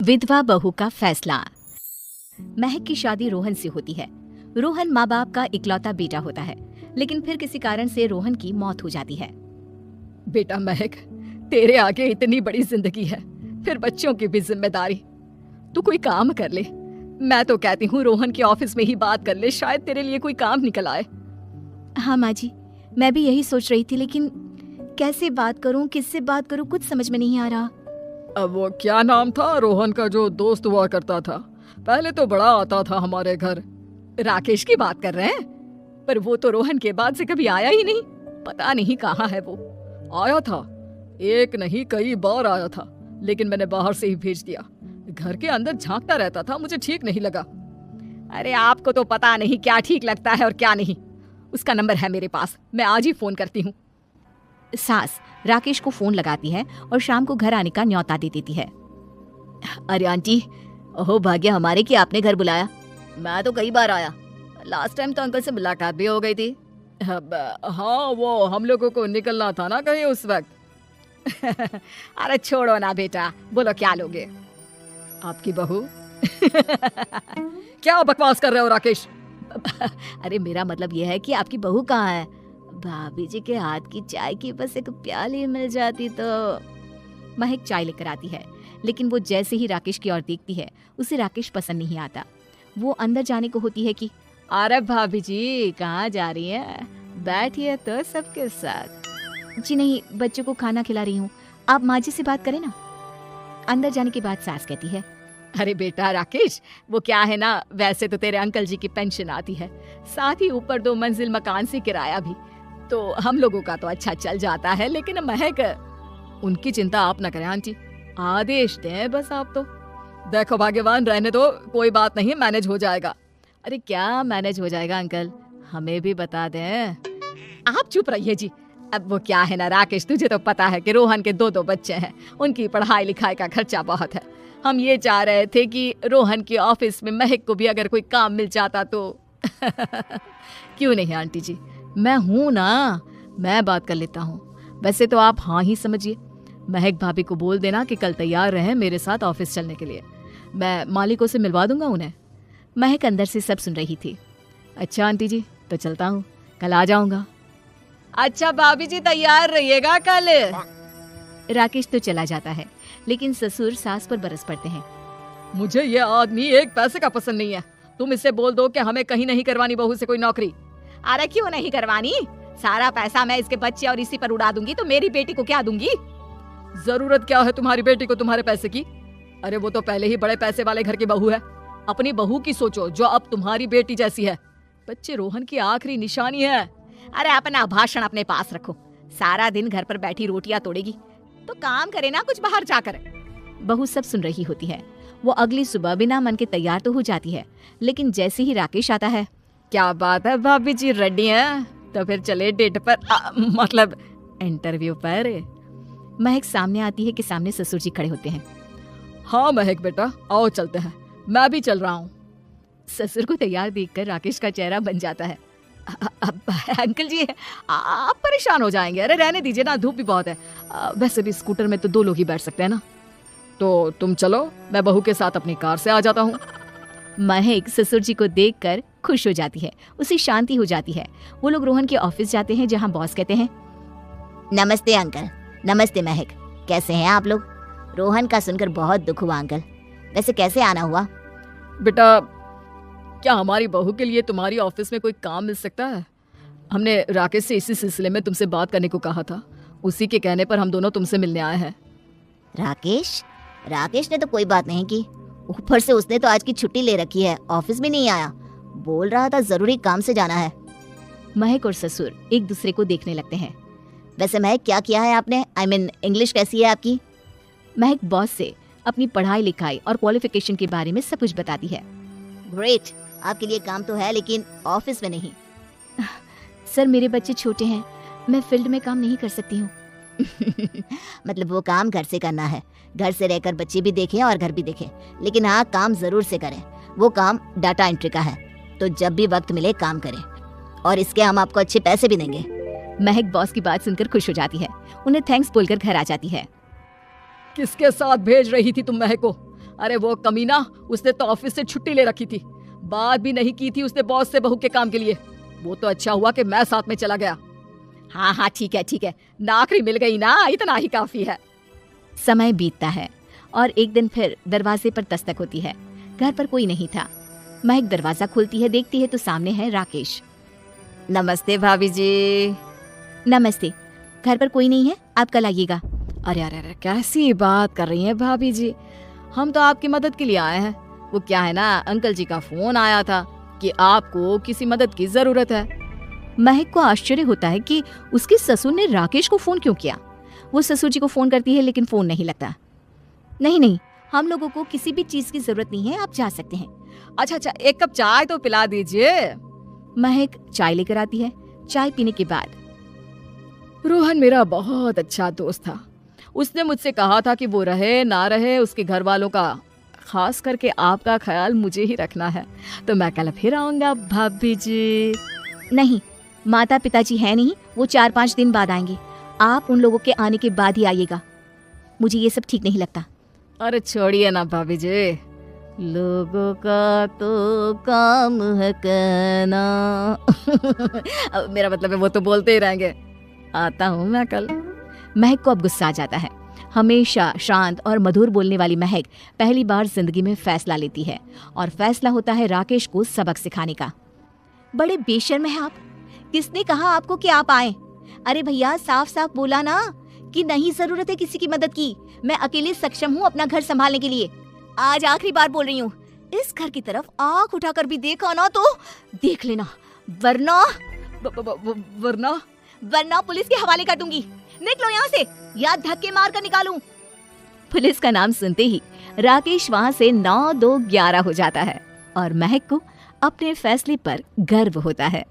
विधवा बहू का फैसला। महक की शादी रोहन से होती है। रोहन माँ बाप का इकलौता बेटा होता है, लेकिन फिर किसी कारण से रोहन की मौत हो जाती है। बेटा महक, तेरे आगे इतनी बड़ी जिंदगी है, फिर बच्चों की भी जिम्मेदारी। तू कोई काम कर ले। मैं तो कहती हूँ रोहन के ऑफिस में ही बात कर ले, शायद तेरे लिए कोई काम निकल आए। हाँ माँ जी, मैं भी यही सोच रही थी, लेकिन कैसे बात करूँ, किससे बात करूँ, कुछ समझ में नहीं आ रहा। अब वो क्या नाम था रोहन का जो दोस्त हुआ करता था, पहले तो बड़ा आता था हमारे घर। राकेश की बात कर रहे हैं? पर वो तो रोहन के बाद से कभी आया ही नहीं, पता नहीं कहाँ है वो। आया था, एक नहीं कई बार आया था, लेकिन मैंने बाहर से ही भेज दिया। घर के अंदर झांकता रहता था, मुझे ठीक नहीं लगा। अरे आपको तो पता नहीं क्या ठीक लगता है और क्या नहीं। उसका नंबर है मेरे पास, मैं आज ही फोन करती हूँ। सास राकेश को फोन लगाती है और शाम को घर आने का न्योता दे देती है। अरे आंटी, ओहो भाग्य हमारे कि आपने घर बुलाया। मैं तो कई बार आया, लास्ट टाइम तो अंकल से मुलाकात भी हो गई थी। हाँ, वो हम लोगों को निकलना था ना कहीं उस वक्त। अरे छोड़ो ना बेटा, बोलो क्या लोगे? आपकी बहू। क्या बकवास कर रहे हो राकेश? अरे मेरा मतलब यह है कि आपकी बहू कहाँ है? भाभी जी के हाथ की चाय की बस एक प्याली मिल जाती तो। महक चाय लेकर आती है, लेकिन वो जैसे ही राकेश की ओर देखती है, उसे राकेश पसंद नहीं आता। वो अंदर जाने को होती है कि अरे भाभी जी कहाँ जा रही है, बैठिए तो सबके साथ। जी नहीं, बच्चों को खाना खिला रही हूँ, आप माँ जी से बात करें ना। अंदर जाने के बाद सास कहती है, अरे बेटा राकेश, वो क्या है ना, वैसे तो तेरे अंकल जी की पेंशन आती है, साथ ही ऊपर 2 मंजिल मकान से किराया भी, तो हम लोगों का तो अच्छा चल जाता है। लेकिन महक, उनकी चिंता आप न करें आंटी, आदेश दें बस आप तो। देखो भाग्यवान, रहने दो, कोई बात नहीं, मैनेज हो जाएगा। अरे क्या मैनेज हो जाएगा अंकल, हमें भी बता दें। आप चुप रहिए जी। अब वो क्या है ना राकेश, तुझे तो पता है कि रोहन के 2 बच्चे हैं, उनकी पढ़ाई लिखाई का खर्चा बहुत है। हम ये चाह रहे थे कि रोहन के ऑफिस में महक को भी अगर कोई काम मिल जाता तो। क्यों नहीं आंटी जी, मैं हूं ना, मैं बात कर लेता हूँ। वैसे तो आप हाँ ही समझिए। महक भाभी को बोल देना कि कल तैयार रहें मेरे साथ ऑफिस चलने के लिए, मैं मालिकों से मिलवा दूंगा उन्हें। महक अंदर से सब सुन रही थी। अच्छा आंटी जी, तो चलता हूँ, कल आ जाऊंगा। अच्छा भाभी जी, तैयार रहिएगा कल। राकेश तो चला जाता है, लेकिन ससुर सास पर बरस पड़ते हैं। मुझे ये आदमी एक पैसे का पसंद नहीं है। तुम इससे बोल दो कि हमें कहीं नहीं करवानी बहू से कोई नौकरी। अरे क्यों नहीं करवानी, सारा पैसा मैं इसके बच्चे और इसी पर उड़ा दूंगी, तो मेरी बेटी को क्या दूंगी? जरूरत क्या है तुम्हारी बेटी को तुम्हारे पैसे की? अरे वो तो पहले ही बड़े पैसे वाले घर की बहू है। अपनी बहू की सोचो जो अब तुम्हारी बेटी जैसी है। बच्चे रोहन की आखिरी निशानी है। अरे अपना भाषण अपने पास रखो, सारा दिन घर पर बैठी रोटियां तोड़ेगी तो काम करे ना, कुछ बाहर जाकर। बहू सब सुन रही होती है। वो अगली सुबह बिना मन के तैयार तो हो जाती है, लेकिन जैसे ही राकेश आता है, क्या बात है भाभी जी, रेडी हैं? तो फिर चले डेट पर, मतलब इंटरव्यू पर। महक सामने आती है कि सामने ससुर जी खड़े होते हैं। हाँ महक बेटा, आओ चलते हैं, मैं भी चल रहा हूँ। ससुर को तैयार देखकर राकेश का चेहरा बन जाता है। अंकल जी आप परेशान हो जाएंगे। अरे रहने दीजिए ना, धूप भी बहुत है। वैसे भी स्कूटर में तो 2 लोग ही बैठ सकते हैं ना। तो तुम चलो, मैं बहू के साथ अपनी कार से आ जाता हूँ। महक ससुर जी को देखकर खुश हो जाती है, उसे शांति हो जाती है। वो लोग रोहन के ऑफिस जाते हैं, जहाँ बॉस कहते हैं, नमस्ते अंकल। नमस्ते महक, कैसे हैं आप लोग? रोहन का सुनकर बहुत दुख हुआ अंकल। वैसे कैसे आना हुआ? बेटा, क्या हमारी बहू के लिए तुम्हारी ऑफिस में कोई काम मिल सकता है? हमने राकेश से इसी सिलसिले में तुमसे बात करने को कहा था, उसी के कहने पर हम दोनों तुमसे मिलने आए हैं। राकेश ने तो कोई बात नहीं की, ऊपर से उसने तो आज की छुट्टी ले रखी है, ऑफिस भी नहीं आया। बोल रहा था जरूरी काम से जाना है। महक और ससुर एक दूसरे को देखने लगते हैं। वैसे महक, क्या किया है आपने? इंग्लिश कैसी है आपकी? महक बॉस से अपनी पढ़ाई लिखाई और क्वालिफिकेशन के बारे में सब कुछ बताती है। ग्रेट, आपके लिए काम तो है, लेकिन ऑफिस में नहीं। सर मेरे बच्चे छोटे हैं, मैं फील्ड में काम नहीं कर सकती हूँ। मतलब वो काम घर से करना है, घर से रहकर बच्चे भी देखें और घर भी देखें, लेकिन हाँ काम जरूर से करें। वो काम डाटा एंट्री का है, तो जब भी वक्त मिले काम करें, और इसके हम आपको अच्छे पैसे भी देंगे। महक बॉस की बात सुनकर खुश हो जाती है, उन्हें थैंक्स बोलकर घर आ जाती है। किसके साथ भेज रही थी तुम महक को? अरे वो कमीना, उसने तो ऑफिस से छुट्टी ले रखी थी, बात भी नहीं की थी उसने बॉस से बहू के काम के लिए। वो तो अच्छा हुआ कि मैं साथ में चला गया। हाँ हाँ ठीक है, नौकरी मिल गई ना, इतना ही काफी है। समय बीतता है और एक दिन फिर दरवाजे पर दस्तक होती है। घर पर कोई नहीं था। महक दरवाजा खोलती है, देखती है तो सामने है राकेश। नमस्ते भाभी जी। नमस्ते, घर पर कोई नहीं है, आप कल आइएगा। अरे अरे अरे, कैसी बात कर रही हैं भाभी जी, हम तो आपकी मदद के लिए आए हैं। वो क्या है ना, अंकल जी का फोन आया था कि आपको किसी मदद की जरूरत है। महक को आश्चर्य होता है कि उसके ससुर ने राकेश को फोन क्यों किया। वो ससुर जी को फोन करती है लेकिन फोन नहीं लगता। नहीं, हम लोगों को किसी भी चीज की जरूरत नहीं है, आप जा सकते हैं। अच्छा, एक कप चाय तो पिला दीजिए। महक चाय लेकर आती है। चाय पीने के बाद, रोहन मेरा बहुत अच्छा दोस्त था। उसने मुझसे कहा था कि वो रहे ना रहे, उसके घर वालों का, खास करके आपका ख्याल मुझे ही रखना है। तो मैं कल फिर आऊंगा भाभी जी। नहीं, माता पिताजी है नहीं, वो 4-5 दिन बाद आएंगे। आप उन लोगों के आने के बाद ही आइएगा। मुझे ये सब ठीक नहीं लगता। अरे छोड़िए ना भाभी जी, लोगों का तो काम है कहना। मेरा मतलब है वो तो बोलते ही रहेंगे। आता हूँ मैं कल। महक को अब गुस्सा आ जाता है। हमेशा शांत और मधुर बोलने वाली महक पहली बार जिंदगी में फैसला लेती है और फैसला होता है राकेश को सबक सिखाने का। बड़े बेशर्म है आप। किसने कहा आपको कि आप आए? अरे भैया, साफ साफ बोला ना कि नहीं जरूरत है किसी की मदद की। मैं अकेले सक्षम हूँ अपना घर संभालने के लिए। आज आखिरी बार बोल रही हूँ, इस घर की तरफ आंख उठाकर भी देखा ना तो देख लेना, वरना पुलिस के हवाले कर दूंगी। निकलो यहाँ से या धक्के मार कर निकालूं। पुलिस का नाम सुनते ही राकेश वहाँ से 9-2-11 हो जाता है और महक को अपने फैसले पर गर्व होता है।